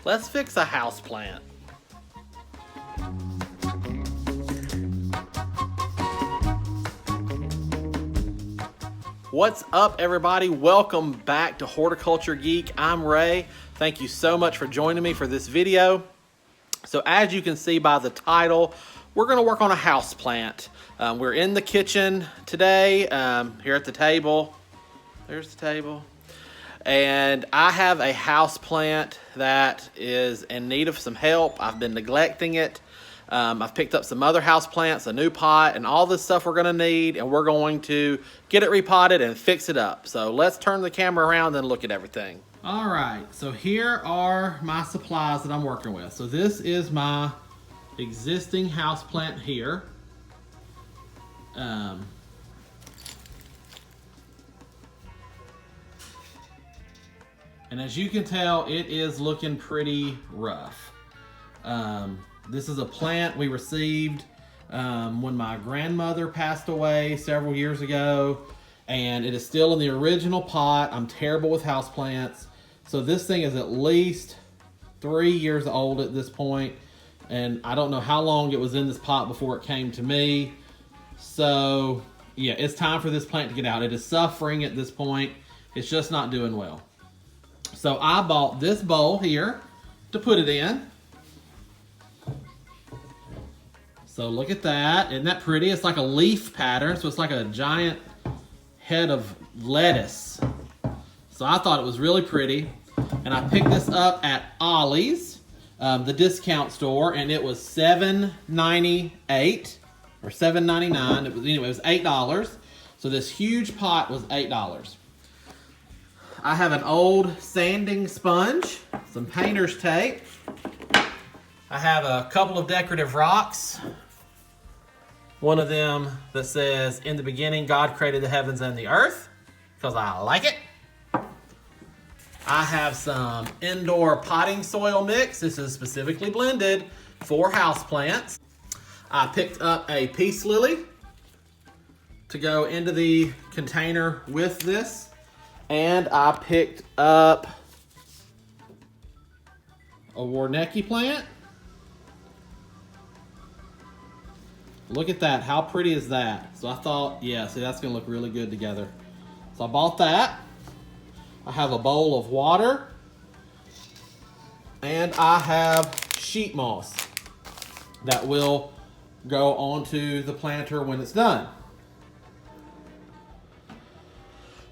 Let's fix a house plant. What's up, everybody? Welcome back to Horticulture Geek. I'm Ray. Thank you so much for joining me for this video. So as you can see by the title, we're going to work on a house plant. We're in the kitchen today, here at the table. There's the table. And I have a house plant that is in need of some help. I've been neglecting it. I've picked up some other house plants, a new pot, and all this stuff we're going to need, and we're going to get it repotted and fix it up. So let's turn the camera around and look at everything. All right, so here are my supplies that I'm working with. So this is my existing house plant here. And as you can tell, it is looking pretty rough. This is a plant we received when my grandmother passed away several years ago, and it is still in the original pot. I'm terrible with houseplants. So this thing is at least 3 years old at this point, and I don't know how long it was in this pot before it came to me. So yeah, it's time for this plant to get out. It is suffering at this point. It's just not doing well. So I bought this bowl here to put it in. So look at that. Isn't that pretty? It's like a leaf pattern, so it's like a giant head of lettuce. So I thought it was really pretty. And I picked this up at Ollie's, the discount store, and it was $7.98 or $7.99. It was $8. So this huge pot was $8. I have an old sanding sponge, some painter's tape. I have a couple of decorative rocks. One of them that says, "In the beginning, God created the heavens and the earth," because I like it. I have some indoor potting soil mix. This is specifically blended for houseplants. I picked up a peace lily to go into the container with this. And I picked up a Warnecki plant. Look at that. How pretty is that? So I thought, yeah, see, that's going to look really good together. So I bought that. I have a bowl of water. And I have sheet moss that will go onto the planter when it's done.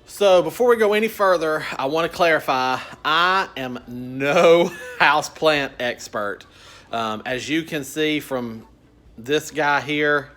So before we go any further, I want to clarify, I am no houseplant expert. As you can see from this guy here,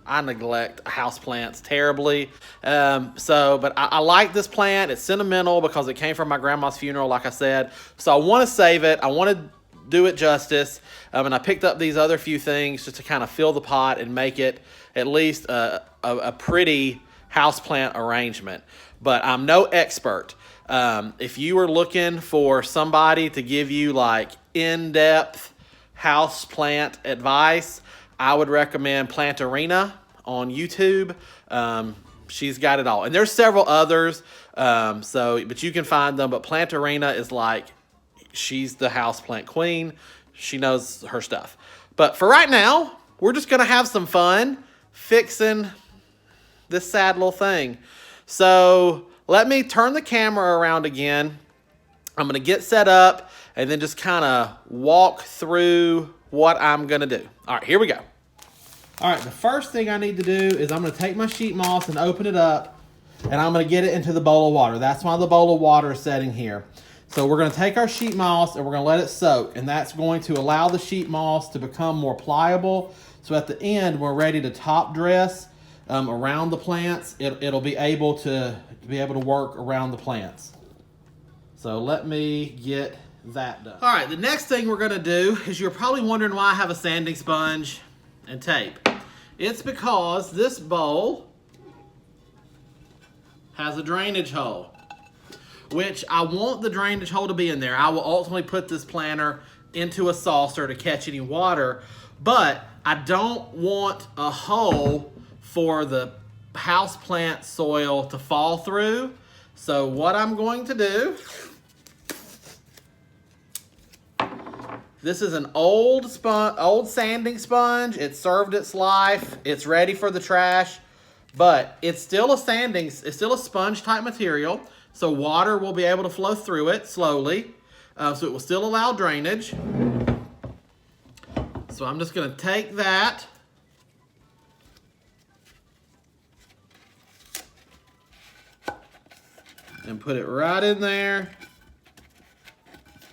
I neglect houseplants terribly. But I like this plant. It's sentimental because it came from my grandma's funeral, like I said. So I want to save it. I want to do it justice. And I picked up these other few things just to kind of fill the pot and make it at least a pretty houseplant arrangement. But I'm no expert. If you are looking for somebody to give you like in-depth houseplant advice, I would recommend Plant Arena on YouTube. She's got it all. And there's several others, but you can find them. But Plant Arena is like, she's the houseplant queen. She knows her stuff. But for right now, we're just going to have some fun fixing this sad little thing. So let me turn the camera around again. I'm going to get set up and then just kind of walk through what I'm going to do. All right, here we go. All right, the first thing I need to do is I'm going to take my sheet moss and open it up, and I'm going to get it into the bowl of water. That's why the bowl of water is sitting here. So we're going to take our sheet moss and we're going to let it soak, and that's going to allow the sheet moss to become more pliable. So at the end, we're ready to top dress around the plants. It'll be able to work around the plants. So let me get that done. All right, the next thing we're gonna do is, you're probably wondering why I have a sanding sponge and tape. It's because this bowl has a drainage hole, which I want the drainage hole to be in there. I will ultimately put this planter into a saucer to catch any water, but I don't want a hole for the houseplant soil to fall through. So what I'm going to do This is an old sanding sponge. It served its life. It's ready for the trash, but it's still a sponge type material. So water will be able to flow through it slowly. So it will still allow drainage. So I'm just gonna take that and put it right in there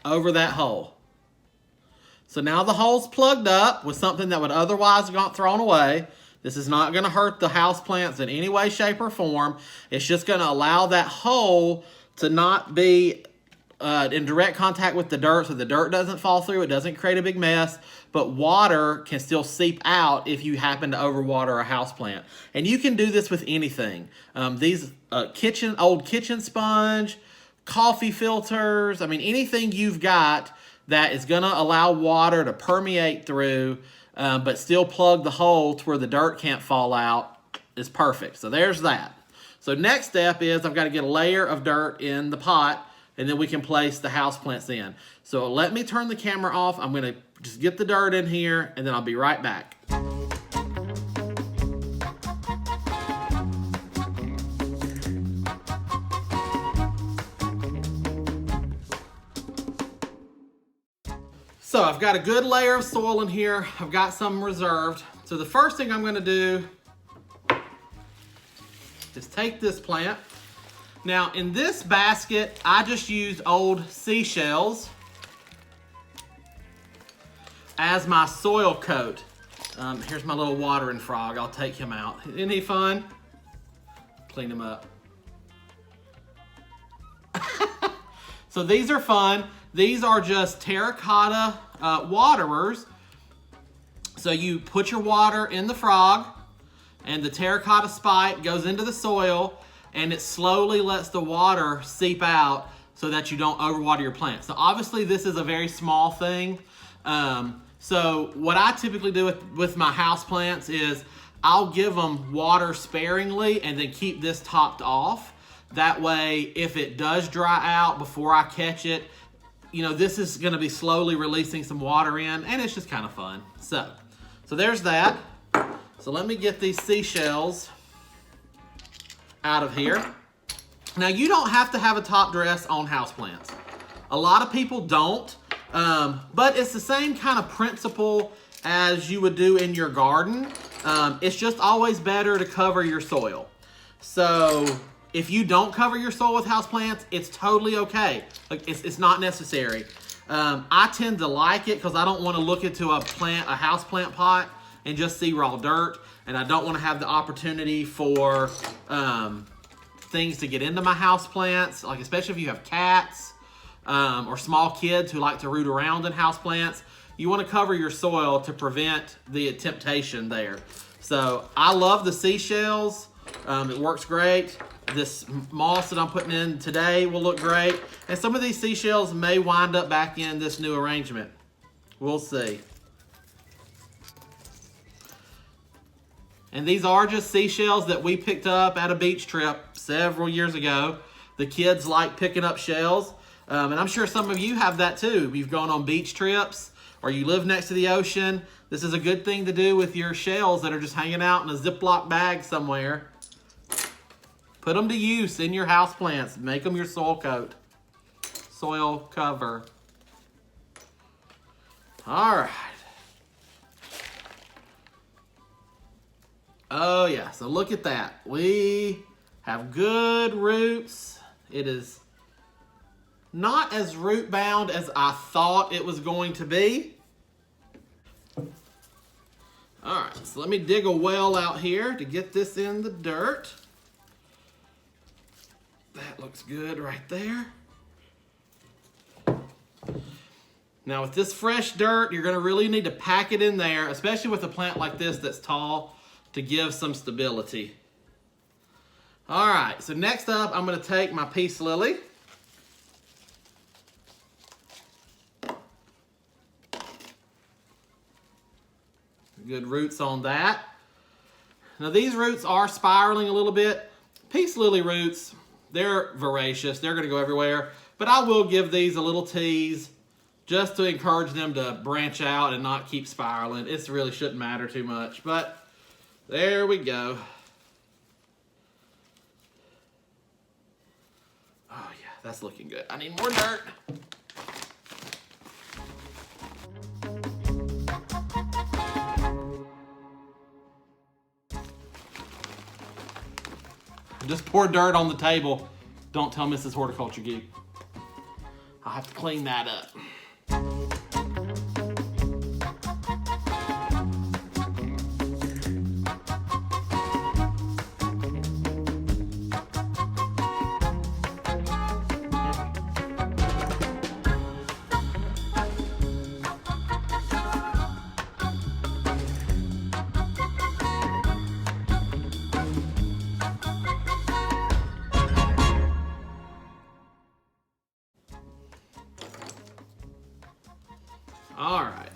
over that hole. So now the hole's plugged up with something that would otherwise have got thrown away. This is not going to hurt the houseplants in any way, shape, or form. It's just going to allow that hole to not be in direct contact with the dirt, so the dirt doesn't fall through, it doesn't create a big mess, but water can still seep out if you happen to overwater a houseplant. And you can do this with anything. These old kitchen sponge, coffee filters, I mean anything you've got that is going to allow water to permeate through, but still plug the hole to where the dirt can't fall out is perfect. So there's that. So next step is I've got to get a layer of dirt in the pot, and then we can place the houseplants in. So let me turn the camera off. I'm gonna just get the dirt in here, and then I'll be right back. So I've got a good layer of soil in here. I've got some reserved. So the first thing I'm gonna do is take this plant. Now in this basket, I just used old seashells as my soil coat. Here's my little watering frog. I'll take him out. Isn't he fun? Clean him up. So these are fun. These are just terracotta waterers. So you put your water in the frog, and the terracotta spike goes into the soil, and it slowly lets the water seep out so that you don't overwater your plants. So obviously this is a very small thing. So what I typically do with my house plants is I'll give them water sparingly and then keep this topped off. That way, if it does dry out before I catch it, you know, this is gonna be slowly releasing some water in, and it's just kind of fun. So there's that. So let me get these seashells out of here. Now you don't have to have a top dress on houseplants. A lot of people don't, but it's the same kind of principle as you would do in your garden. It's just always better to cover your soil. So if you don't cover your soil with houseplants, it's totally okay. Like it's not necessary. I tend to like it because I don't want to look into a houseplant pot and just see raw dirt, and I don't want to have the opportunity for things to get into my houseplants, like especially if you have cats or small kids who like to root around in houseplants. You want to cover your soil to prevent the temptation there. So I love the seashells. It works great. This moss that I'm putting in today will look great. And some of these seashells may wind up back in this new arrangement. We'll see. And these are just seashells that we picked up at a beach trip several years ago. The kids like picking up shells. And I'm sure some of you have that too. You've gone on beach trips or you live next to the ocean. This is a good thing to do with your shells that are just hanging out in a Ziploc bag somewhere. Put them to use in your houseplants. Make them your soil coat. Soil cover. All right. Oh yeah, so look at that. We have good roots. It is not as root bound as I thought it was going to be. All right, so let me dig a well out here to get this in the dirt. That looks good right there. Now with this fresh dirt, you're gonna really need to pack it in there, especially with a plant like this that's tall, to give some stability. All right, so next up, I'm gonna take my peace lily. Good roots on that. Now these roots are spiraling a little bit. Peace lily roots, they're voracious. They're gonna go everywhere, but I will give these a little tease just to encourage them to branch out and not keep spiraling. It really shouldn't matter too much, but there we go. Oh yeah, that's looking good. I need more dirt. Just pour dirt on the table. Don't tell Mrs. Horticulture Geek. I'll have to clean that up. All right.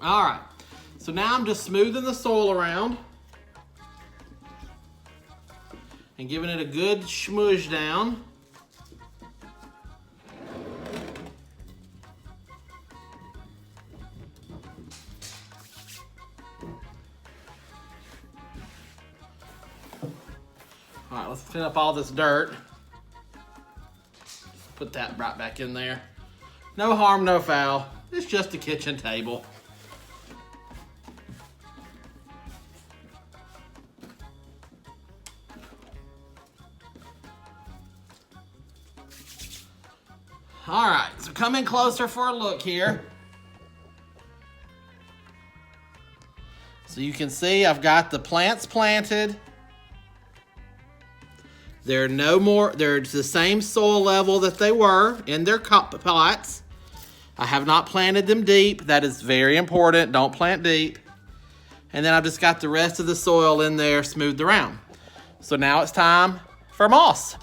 All right, so now I'm just smoothing the soil around and giving it a good smoosh down. All right, let's clean up all this dirt. Put that right back in there. No harm, no foul. It's just a kitchen table. All right, so come in closer for a look here. So you can see I've got the plants planted. They're the same soil level that they were in their pots. I have not planted them deep. That is very important. Don't plant deep. And then I've just got the rest of the soil in there smoothed around. So now it's time for moss.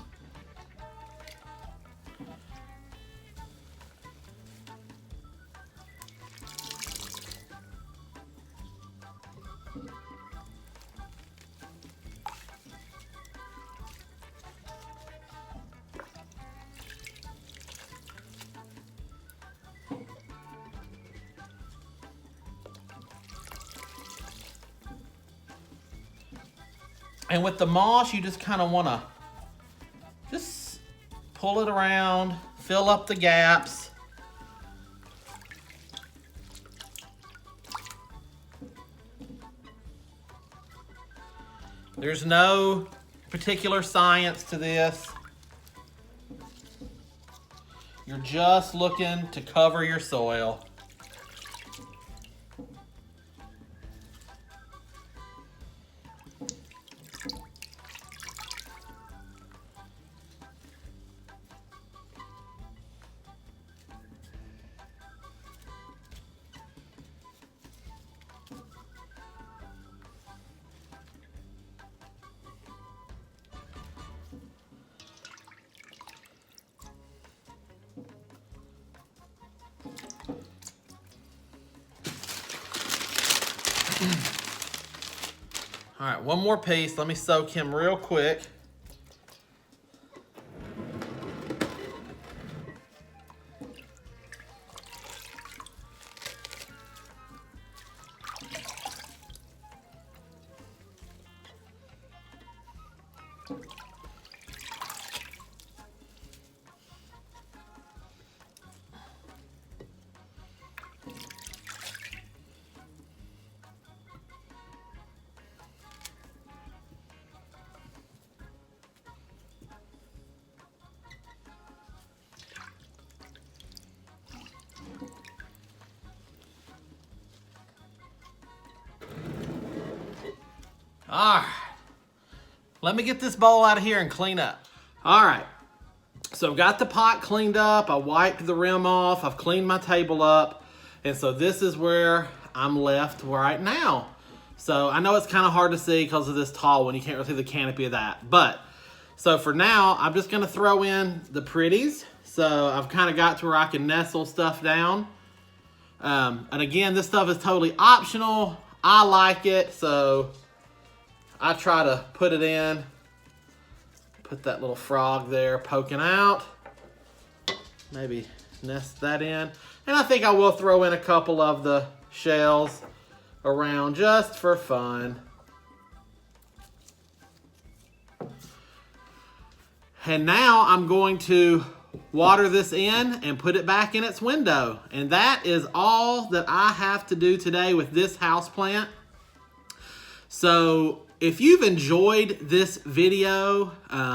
And with the moss, you just kind of want to just pull it around, fill up the gaps. There's no particular science to this. You're just looking to cover your soil. All right, one more piece. Let me soak him real quick. All right, let me get this bowl out of here and clean up. All right, So I've got the pot cleaned up. I wiped the rim off. I've cleaned my table up. And so this is where I'm left right now. So I know it's kind of hard to see because of this tall one. You can't really see the canopy of that. But so for now, I'm just going to throw in the pretties. So I've kind of got to where I can nestle stuff down. And again, this stuff is totally optional. I like it, so I try to put it in. Put that little frog there poking out. Maybe nest that in. And I think I will throw in a couple of the shells around just for fun. And now I'm going to water this in and put it back in its window. And that is all that I have to do today with this houseplant. So if you've enjoyed this video,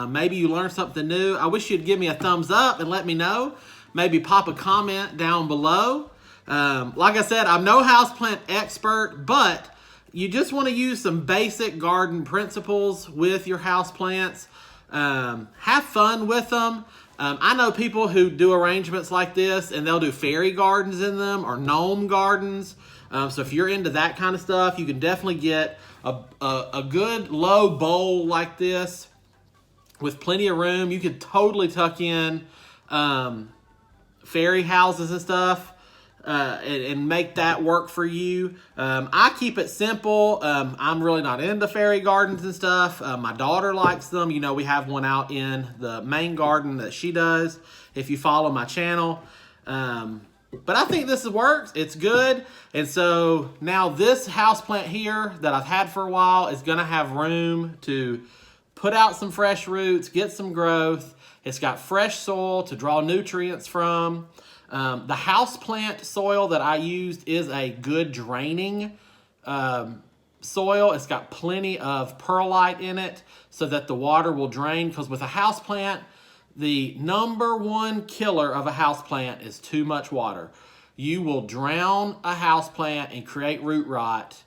maybe you learned something new, I wish you'd give me a thumbs up and let me know. Maybe pop a comment down below. Like I said, I'm no houseplant expert, but you just want to use some basic garden principles with your houseplants. Have fun with them. I know people who do arrangements like this and they'll do fairy gardens in them or gnome gardens. So if you're into that kind of stuff, you can definitely get a good low bowl like this with plenty of room. You could totally tuck in fairy houses and stuff and make that work for you. I keep it simple. I'm really not into fairy gardens and stuff. My daughter likes them. You know, we have one out in the main garden that she does, if you follow my channel. But I think this works. It's good. And so now this houseplant here that I've had for a while is going to have room to put out some fresh roots, get some growth. It's got fresh soil to draw nutrients from. The houseplant soil that I used is a good draining soil. It's got plenty of perlite in it so that the water will drain, because with a houseplant, the #1 killer of a houseplant is too much water. You will drown a houseplant and create root rot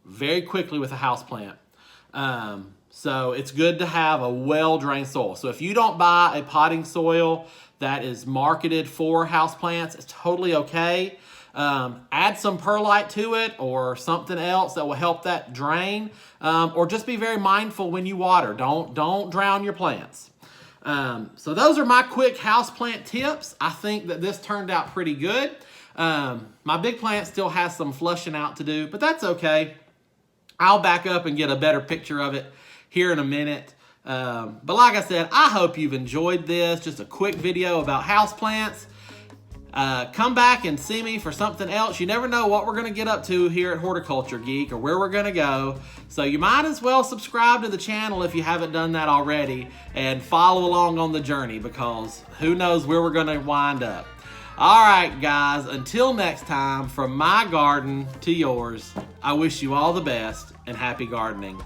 very quickly with a houseplant. So it's good to have a well-drained soil. So if you don't buy a potting soil that is marketed for houseplants, it's totally okay. Add some perlite to it or something else that will help that drain. Or just be very mindful when you water. Don't drown your plants. So those are my quick houseplant tips. I think that this turned out pretty good. My big plant still has some flushing out to do, but that's okay. I'll back up and get a better picture of it here in a minute. But like I said, I hope you've enjoyed this. Just a quick video about houseplants. Come back and see me for something else. You never know what we're going to get up to here at Horticulture Geek or where we're going to go. So you might as well subscribe to the channel if you haven't done that already and follow along on the journey, because who knows where we're going to wind up. All right, guys, until next time, from my garden to yours, I wish you all the best and happy gardening.